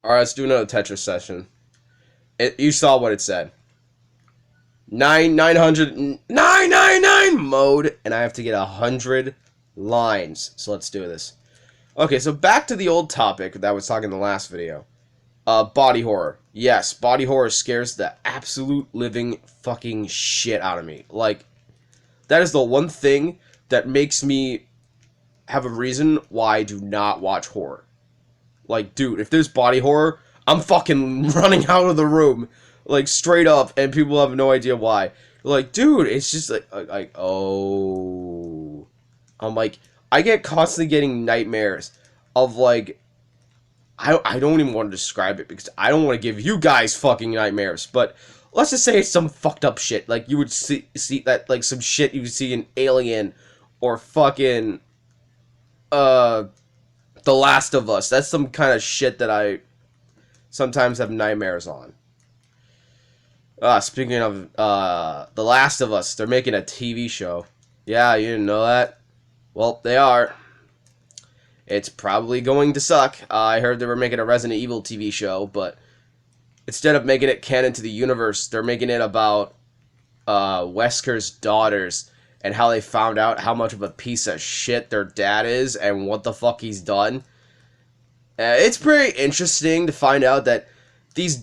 Alright, let's do another Tetris session. You saw what it said. 999 mode, and I have to get 100 lines. So let's do this. Okay, so back to the old topic that I was talking in the last video. Body horror. Yes, body horror scares the absolute living fucking shit out of me. Like, that is the one thing that makes me have a reason why I do not watch horror. Like, dude, if there's body horror, I'm fucking running out of the room. Like, straight up, and people have no idea why. Like, dude, it's just like, oh. I'm like, I get constantly getting nightmares of, like, I don't even want to describe it because I don't want to give you guys fucking nightmares, but let's just say it's some fucked up shit. Like, you would see that, like, some shit you would see in Alien or fucking, The Last of Us. That's some kind of shit that I sometimes have nightmares on. Speaking of The Last of Us, they're making a TV show. Yeah, you didn't know that? Well, they are. It's probably going to suck. I heard they were making a Resident Evil TV show, but instead of making it canon to the universe, they're making it about Wesker's daughters and how they found out how much of a piece of shit their dad is and what the fuck he's done. It's pretty interesting to find out that these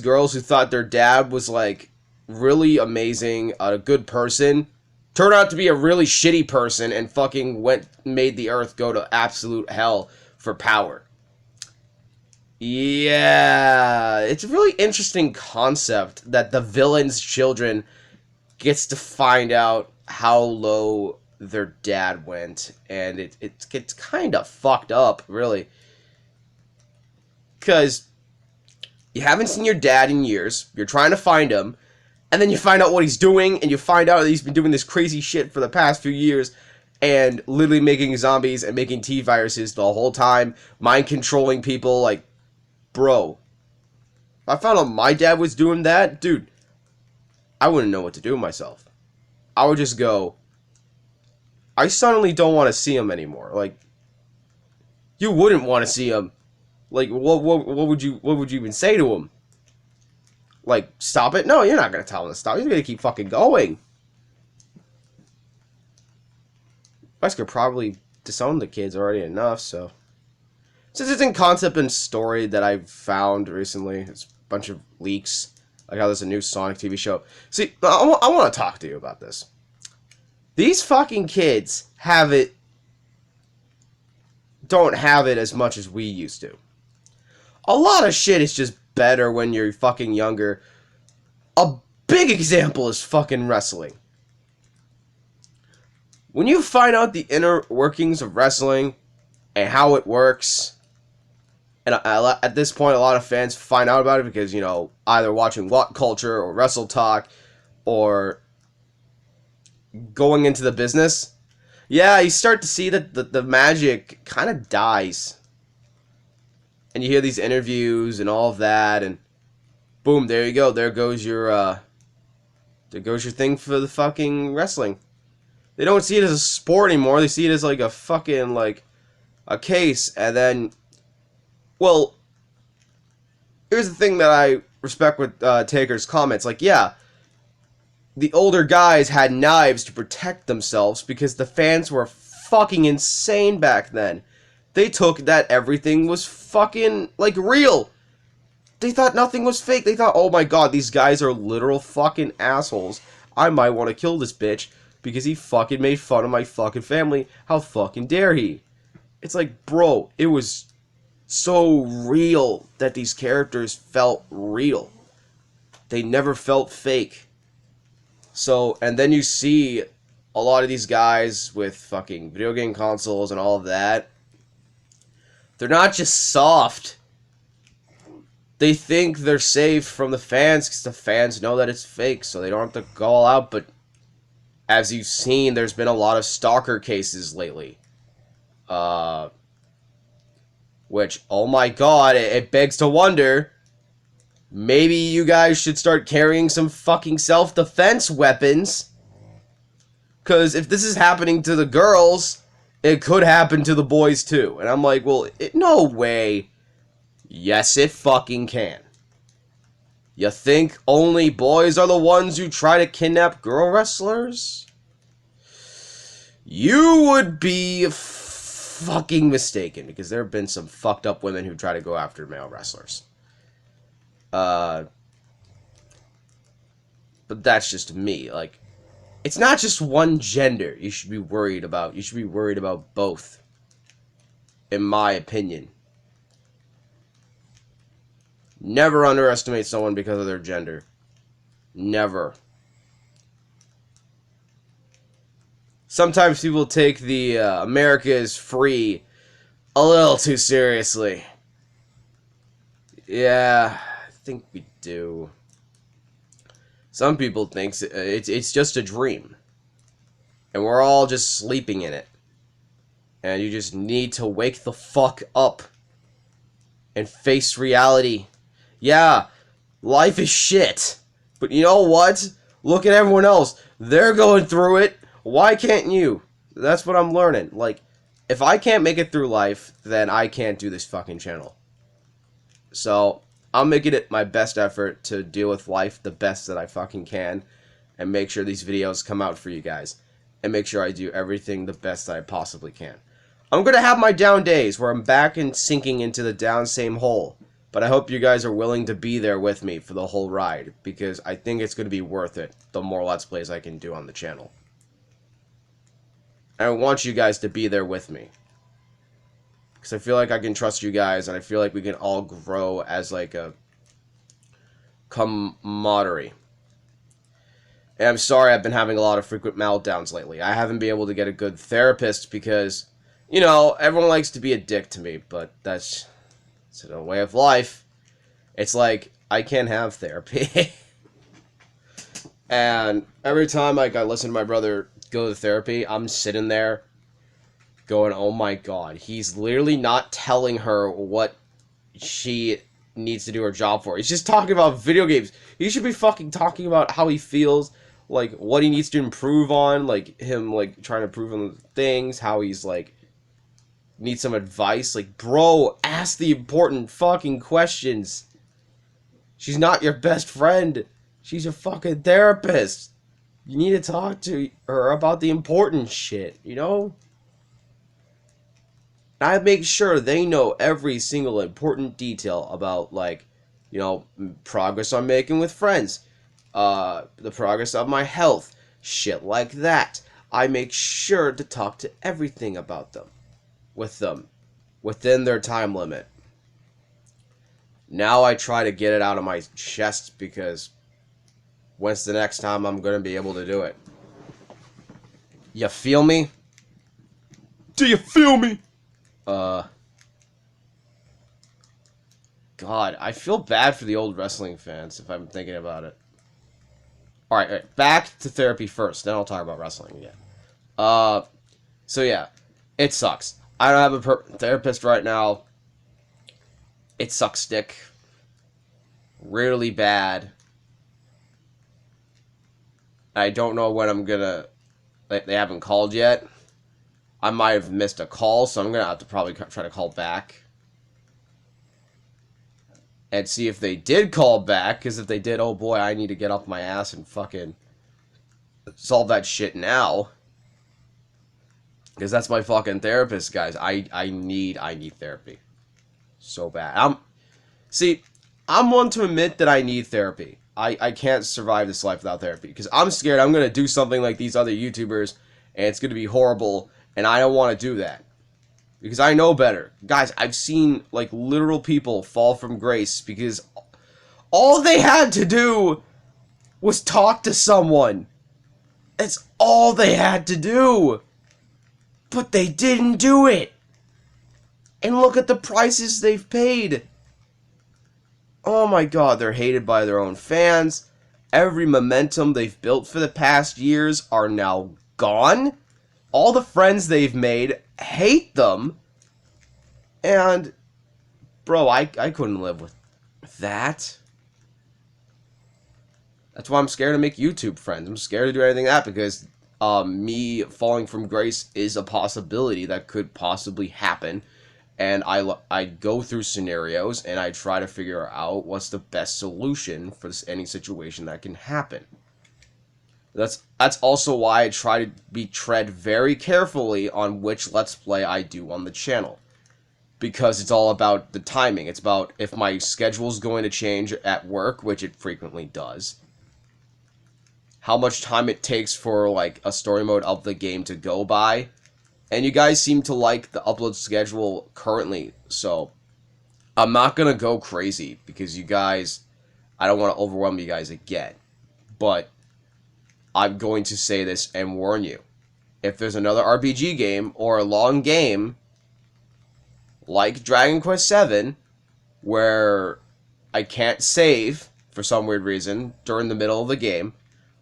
girls who thought their dad was like really amazing, a good person, turned out to be a really shitty person and fucking made the earth go to absolute hell for power. Yeah, it's a really interesting concept that the villain's children gets to find out how low their dad went, and it gets kind of fucked up, really, because you haven't seen your dad in years, you're trying to find him, and then you find out what he's doing, and you find out that he's been doing this crazy shit for the past few years, and literally making zombies and making T-viruses the whole time, mind-controlling people. Like, bro, if I found out my dad was doing that, dude, I wouldn't know what to do with myself. I would just go, I suddenly don't want to see him anymore. Like, you wouldn't want to see him. Like, what would you even say to him? Like, stop it? No, you're not gonna tell him to stop. You're gonna keep fucking going. I could probably disown the kids already enough, so. Since it's in concept and story that I've found recently, it's a bunch of leaks. Like how there's a new Sonic TV show. See, I want to talk to you about this. These fucking kids don't have it as much as we used to. A lot of shit is just better when you're fucking younger. A big example is fucking wrestling. When you find out the inner workings of wrestling and how it works, and at this point, a lot of fans find out about it because, you know, either watching What Culture or Wrestle Talk or going into the business. Yeah, you start to see that the magic kind of dies. And you hear these interviews and all of that, and boom, there you go. There goes your thing for the fucking wrestling. They don't see it as a sport anymore. They see it as like a fucking, like, a case, and then, well, here's the thing that I respect with Taker's comments. Like, yeah, the older guys had knives to protect themselves because the fans were fucking insane back then. They took that everything was fucking, like, real. They thought nothing was fake. They thought, oh my god, these guys are literal fucking assholes. I might want to kill this bitch because he fucking made fun of my fucking family. How fucking dare he? It's like, bro, it was so real that these characters felt real. They never felt fake. So, and then you see a lot of these guys with fucking video game consoles and all of that. They're not just soft. They think they're safe from the fans because the fans know that it's fake, so they don't have to go all out. But as you've seen, there's been a lot of stalker cases lately. Which, oh my god, it begs to wonder, maybe you guys should start carrying some fucking self-defense weapons. Because if this is happening to the girls, it could happen to the boys too. And I'm like, well, no way. Yes, it fucking can. You think only boys are the ones who try to kidnap girl wrestlers? You would be fucking mistaken, because there have been some fucked up women who try to go after male wrestlers. But that's just me. Like, it's not just one gender you should be worried about. You should be worried about both, in my opinion. Never underestimate someone because of their gender. Never. Sometimes people take the America is free a little too seriously. Yeah, I think we do. Some people think it's just a dream. And we're all just sleeping in it. And you just need to wake the fuck up and face reality. Yeah, life is shit. But you know what? Look at everyone else. They're going through it. Why can't you? That's what I'm learning. Like, if I can't make it through life, then I can't do this fucking channel. So, I'm making it my best effort to deal with life the best that I fucking can. And make sure these videos come out for you guys. And make sure I do everything the best that I possibly can. I'm going to have my down days where I'm back and sinking into the down same hole. But I hope you guys are willing to be there with me for the whole ride, because I think it's going to be worth it, the more Let's Plays I can do on the channel. And I want you guys to be there with me. Because I feel like I can trust you guys, and I feel like we can all grow as like a camaraderie. And I'm sorry I've been having a lot of frequent meltdowns lately. I haven't been able to get a good therapist because, you know, everyone likes to be a dick to me, but that's... it's a way of life. It's like, I can't have therapy. And every time like I listen to my brother go to therapy, I'm sitting there going, oh my god, he's literally not telling her what she needs to do her job for. He's just talking about video games. He should be fucking talking about how he feels, like what he needs to improve on, like him like trying to improve on things, how he's like need some advice. Like, bro, ask the important fucking questions. She's not your best friend. She's your fucking therapist. You need to talk to her about the important shit, you know? I make sure they know every single important detail about, like, you know, progress I'm making with friends. The progress of my health. Shit like that. I make sure to talk to everything about them. With them, within their time limit. Now I try to get it out of my chest, because when's the next time I'm going to be able to do it? You feel me? Do you feel me? God, I feel bad for the old wrestling fans if I'm thinking about it. Alright, back to therapy first, then I'll talk about wrestling again. So yeah, it sucks. I don't have a therapist right now. It sucks dick. Really bad. I don't know when I'm gonna... they haven't called yet. I might have missed a call, so I'm gonna have to probably try to call back. And see if they did call back, because if they did, oh boy, I need to get off my ass and fucking solve that shit now. Because that's my fucking therapist, guys. I need therapy. So bad. I'm one to admit that I need therapy. I can't survive this life without therapy. Because I'm scared I'm going to do something like these other YouTubers, and it's going to be horrible, and I don't want to do that. Because I know better. Guys, I've seen, like, literal people fall from grace because all they had to do was talk to someone. That's all they had to do. But they didn't do it. And look at the prices they've paid. Oh my god, they're hated by their own fans. Every momentum they've built for the past years are now gone. All the friends they've made hate them. And, bro, I couldn't live with that. That's why I'm scared to make YouTube friends. I'm scared to do anything like that because me falling from grace is a possibility that could possibly happen. and I go through scenarios and I try to figure out what's the best solution for any situation that can happen. That's also why I try to tread very carefully on which Let's Play I do on the channel. Because it's all about the timing. It's about if my schedule's going to change at work, which it frequently does. How much time it takes for, like, a story mode of the game to go by. And you guys seem to like the upload schedule currently, so I'm not gonna go crazy because you guys, I don't want to overwhelm you guys again. But I'm going to say this and warn you. If there's another RPG game or a long game like Dragon Quest VII where I can't save for some weird reason during the middle of the game,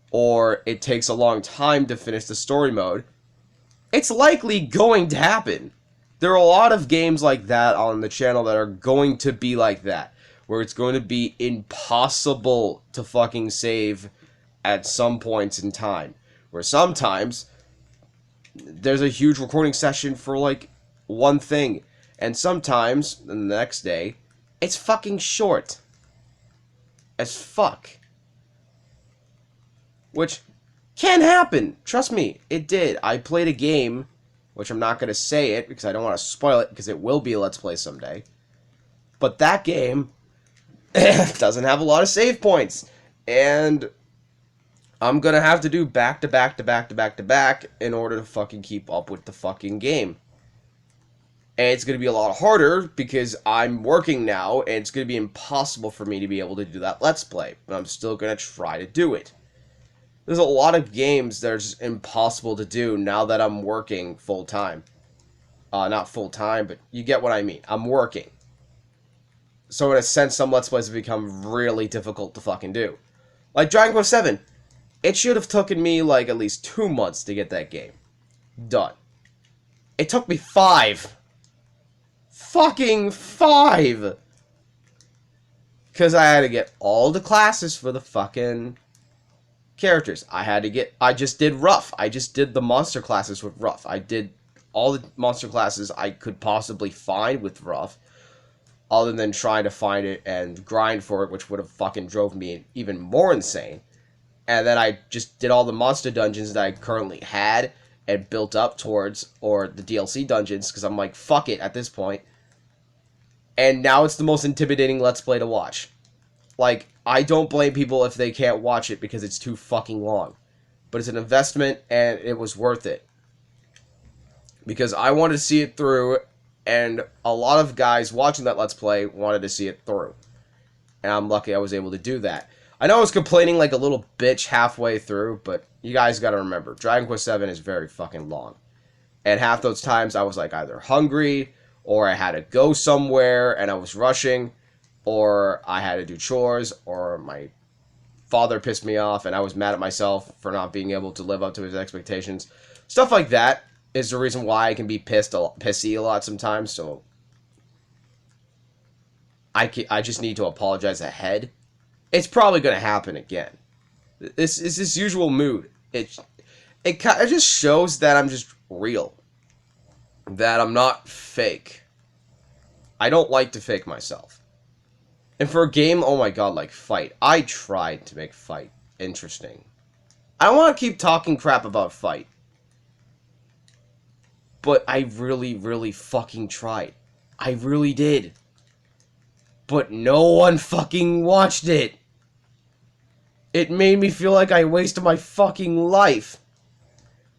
or it takes a long time to finish the story mode, it's likely going to happen. There are a lot of games like that on the channel that are going to be like that, where it's going to be impossible to fucking save at some points in time. Where sometimes there's a huge recording session for like one thing, and sometimes the next day it's fucking short as fuck. Which can happen. Trust me, it did. I played a game, which I'm not going to say it because I don't want to spoil it because it will be a Let's Play someday. But that game doesn't have a lot of save points. And I'm going to have to do back to back to back to back to back in order to fucking keep up with the fucking game. And it's going to be a lot harder because I'm working now and it's going to be impossible for me to be able to do that Let's Play. But I'm still going to try to do it. There's a lot of games that are just impossible to do now that I'm working full-time. Not full-time, but you get what I mean. I'm working. So in a sense, some Let's Plays have become really difficult to fucking do. Like Dragon Quest VII. It should have taken me like at least 2 months to get that game done. It took me 5. Fucking 5! Because I had to get all the classes for the fucking characters. I just did rough. I just did the monster classes with rough. I did all the monster classes I could possibly find with rough, other than trying to find it and grind for it, which would have fucking drove me even more insane. And then I just did all the monster dungeons that I currently had and built up towards, or the DLC dungeons, because I'm like, fuck it at this point. And now it's the most intimidating Let's Play to watch. Like, I don't blame people if they can't watch it because it's too fucking long. But it's an investment, and it was worth it. Because I wanted to see it through, and a lot of guys watching that Let's Play wanted to see it through. And I'm lucky I was able to do that. I know I was complaining like a little bitch halfway through, but you guys gotta remember, Dragon Quest VII is very fucking long. And half those times I was like either hungry, or I had to go somewhere, and I was rushing, or I had to do chores, or my father pissed me off, and I was mad at myself for not being able to live up to his expectations. Stuff like that is the reason why I can be pissy a lot sometimes, so I just need to apologize ahead. It's probably going to happen again. This is this usual mood. It just shows that I'm just real. That I'm not fake. I don't like to fake myself. And for a game, oh my god, like Fight. I tried to make Fight interesting. I don't want to keep talking crap about Fight. But I really, really fucking tried. I really did. But no one fucking watched it. It made me feel like I wasted my fucking life.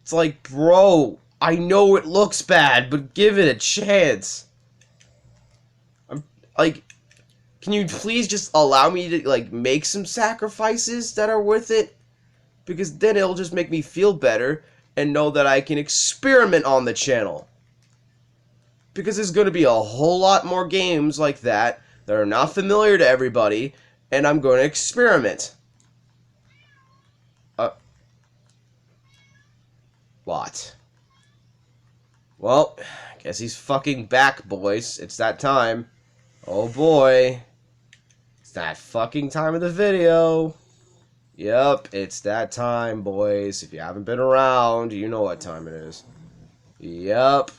It's like, bro, I know it looks bad, but give it a chance. I'm like, can you please just allow me to like make some sacrifices that are worth it? Because then it'll just make me feel better and know that I can experiment on the channel. Because there's going to be a whole lot more games like that are not familiar to everybody, and I'm going to experiment. What? Well, guess he's fucking back, boys. It's that time. Oh boy. It's that fucking time of the video. Yep, it's that time, boys. If you haven't been around, you know what time it is. Yep.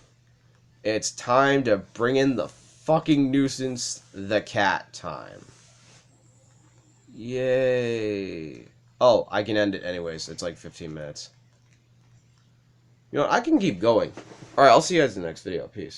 It's time to bring in the fucking nuisance, the cat time. Yay. Oh, I can end it anyways. It's like 15 minutes. You know, I can keep going. Alright, I'll see you guys in the next video. Peace.